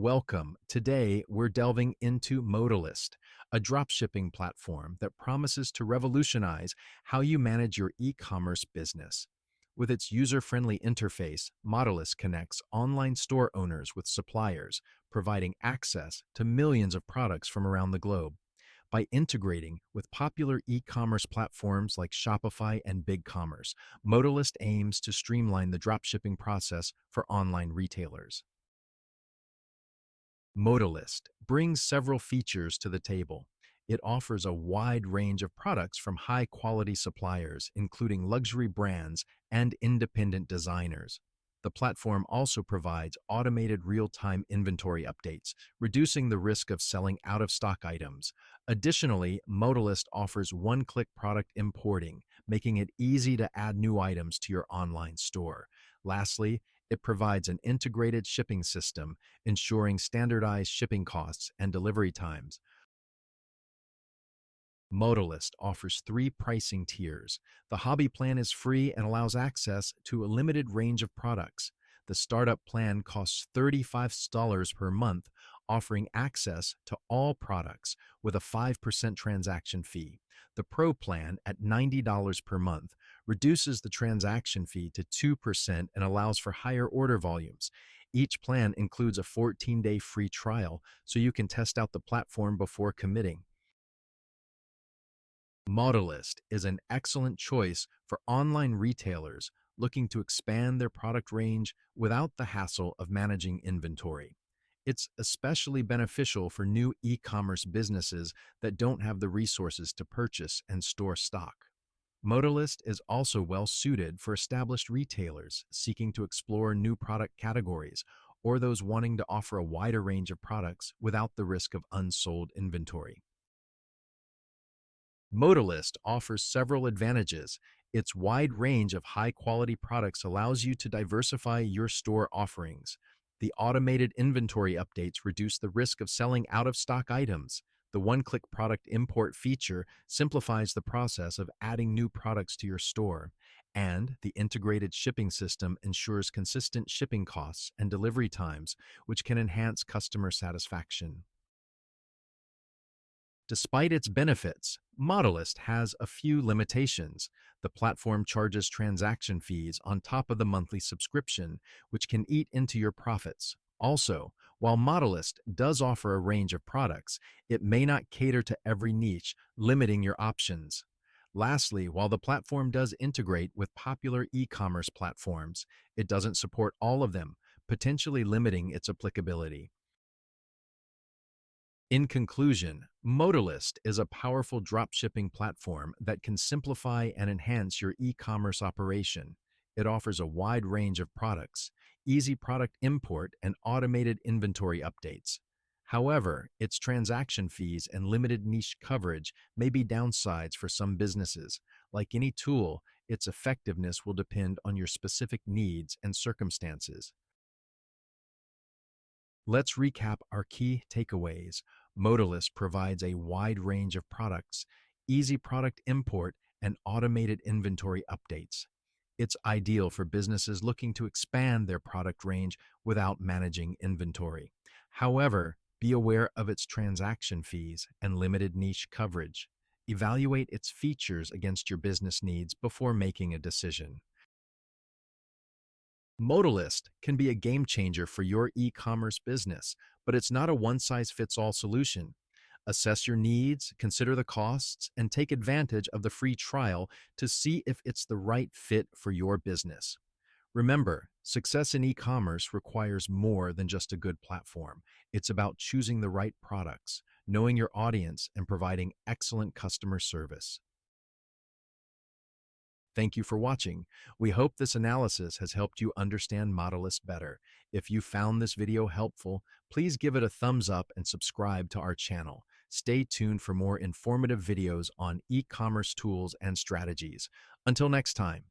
Welcome. Today, we're delving into Modalyst, a dropshipping platform that promises to revolutionize how you manage your e-commerce business. With its user-friendly interface, Modalyst connects online store owners with suppliers, providing access to millions of products from around the globe. By integrating with popular e-commerce platforms like Shopify and BigCommerce, Modalyst aims to streamline the dropshipping process for online retailers. Modalyst brings several features to the table. It offers a wide range of products from high-quality suppliers, including luxury brands and independent designers. The platform also provides automated real-time inventory updates, reducing the risk of selling out-of-stock items. Additionally, Modalyst offers one-click product importing, making it easy to add new items to your online store. Lastly, it provides an integrated shipping system, ensuring standardized shipping costs and delivery times. Modalyst offers three pricing tiers. The hobby plan is free and allows access to a limited range of products. The startup plan costs $35 per month, offering access to all products with a 5% transaction fee. The Pro plan, at $90 per month, reduces the transaction fee to 2% and allows for higher order volumes. Each plan includes a 14-day free trial, so you can test out the platform before committing. Modalyst is an excellent choice for online retailers looking to expand their product range without the hassle of managing inventory. It's especially beneficial for new e-commerce businesses that don't have the resources to purchase and store stock. Modalyst is also well suited for established retailers seeking to explore new product categories or those wanting to offer a wider range of products without the risk of unsold inventory. Modalyst offers several advantages. Its wide range of high-quality products allows you to diversify your store offerings. The automated inventory updates reduce the risk of selling out-of-stock items. The one-click product import feature simplifies the process of adding new products to your store. And the integrated shipping system ensures consistent shipping costs and delivery times, which can enhance customer satisfaction. Despite its benefits, Modalyst has a few limitations. The platform charges transaction fees on top of the monthly subscription, which can eat into your profits. Also, while Modalyst does offer a range of products, it may not cater to every niche, limiting your options. Lastly, while the platform does integrate with popular e-commerce platforms, it doesn't support all of them, potentially limiting its applicability. In conclusion, Modalyst is a powerful dropshipping platform that can simplify and enhance your e-commerce operation. It offers a wide range of products, easy product import, and automated inventory updates. However, its transaction fees and limited niche coverage may be downsides for some businesses. Like any tool, its effectiveness will depend on your specific needs and circumstances. Let's recap our key takeaways. Modalyst provides a wide range of products, easy product import, and automated inventory updates. It's ideal for businesses looking to expand their product range without managing inventory. However, be aware of its transaction fees and limited niche coverage. Evaluate its features against your business needs before making a decision. Modalyst can be a game changer for your e-commerce business, but it's not a one-size-fits-all solution. Assess your needs, consider the costs, and take advantage of the free trial to see if it's the right fit for your business. Remember, success in e-commerce requires more than just a good platform. It's about choosing the right products, knowing your audience, and providing excellent customer service. Thank you for watching. We hope this analysis has helped you understand Modalyst better. If you found this video helpful, please give it a thumbs up and subscribe to our channel. Stay tuned for more informative videos on e-commerce tools and strategies. Until next time.